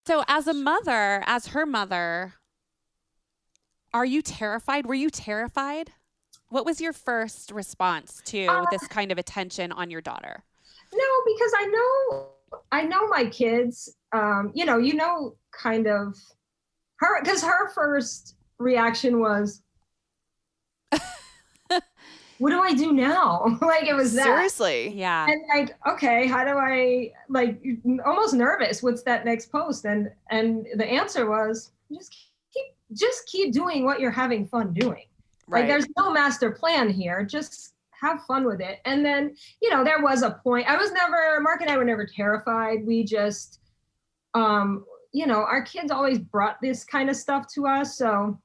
So as a mother, as her mother, are you terrified? Were you terrified? What was your first response to Uh, this kind of attention on your daughter? no, because I know my kids. Kind of her, because her first reaction was, "What do I do now?" Like it was that. Seriously. Yeah. And like, okay, how do I, like, almost nervous, what's that next post? And the answer was, just keep doing what you're having fun doing. Like Right. there's no master plan here, just have fun with it. And then, there was a point. Mark and I were never terrified. We just, our kids always brought this kind of stuff to us. So,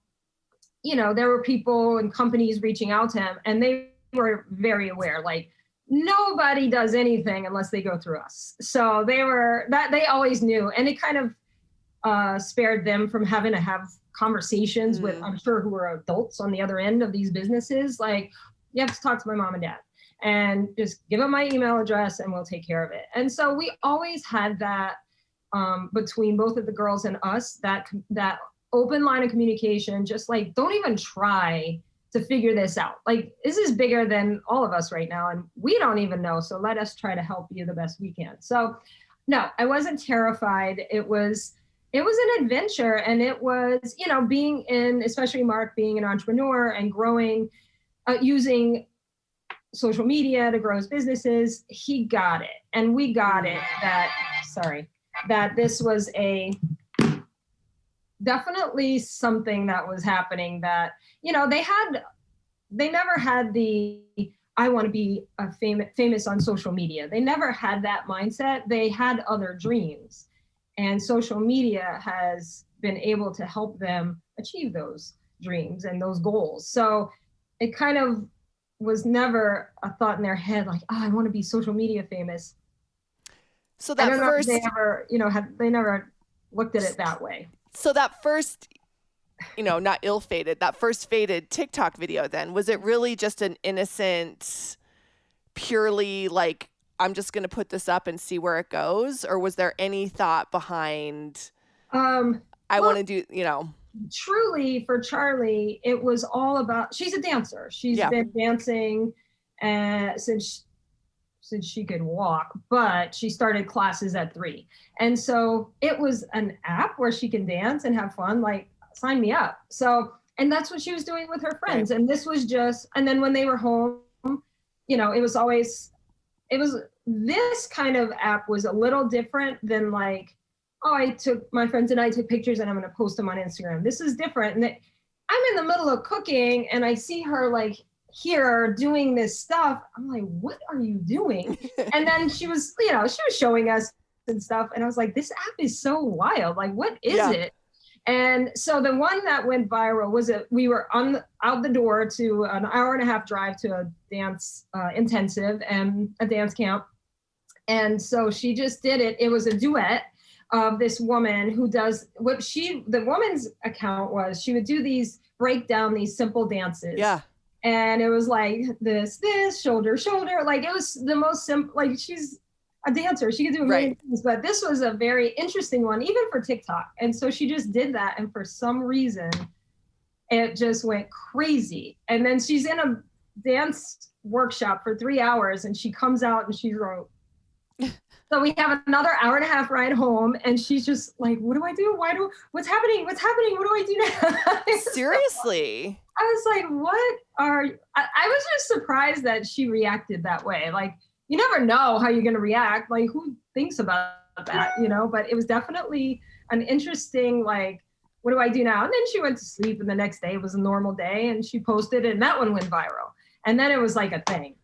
there were people and companies reaching out to him, and they were very aware, like, nobody does anything unless they go through us. So they always knew, and it kind of spared them from having to have conversations with, I'm sure, who were adults on the other end of these businesses. Like, you have to talk to my mom and dad, and just give them my email address and we'll take care of it. And so we always had that, between both of the girls and us, that open line of communication, just like, don't even try to figure this out. Like, this is bigger than all of us right now, and we don't even know. So let us try to help you the best we can. So no, I wasn't terrified. It was an adventure, and it was, being in, especially Mark being an entrepreneur and growing, using social media to grow his businesses. He got it, and we got it, that this was definitely something that was happening, that, they never had the, I want to be a famous on social media. They never had that mindset. They had other dreams, and social media has been able to help them achieve those dreams and those goals. So it kind of was never a thought in their head, like, oh, I want to be social media famous. So I that don't know if first, they ever, they never looked at it that way. so that first, not ill-fated, that first fated TikTok video, then, was it really just an innocent, purely like, I'm just going to put this up and see where it goes? Or was there any thought behind, I want to do, Truly, for Charli, it was all about, she's a dancer. She's Yeah. been dancing since she could walk, but she started classes at 3. And so it was an app where she can dance and have fun, like, sign me up. So, and that's what she was doing with her friends. Right. And this was just, and then when they were home, this kind of app was a little different than, like, oh, my friends and I took pictures and I'm going to post them on Instagram. This is different. And I'm in the middle of cooking and I see her, like, here doing this stuff. I'm like, what are you doing? And then she was showing us and stuff. And I was like, this app is so wild. Like, what is it? And so the one that went viral was we were out the door to an hour and a half drive to a dance intensive and a dance camp. And so she just did it. It was a duet of this woman who does the woman's account was, she would break down these simple dances. Yeah. And it was like this, shoulder, shoulder. Like, it was the most simple, like, she's a dancer. She could do a million things, but this was a very interesting one, even for TikTok. And so she just did that. And for some reason, it just went crazy. And then she's in a dance workshop for 3 hours and she comes out and she wrote. So we have another hour and a half ride home, and she's just like, what do I do? What's happening? What do I do now? Seriously. I was like, I was just surprised that she reacted that way. Like, you never know how you're going to react. Like, who thinks about that, But it was definitely an interesting, like, what do I do now? And then she went to sleep, and the next day was a normal day, and she posted it, and that one went viral. And then it was like a thing.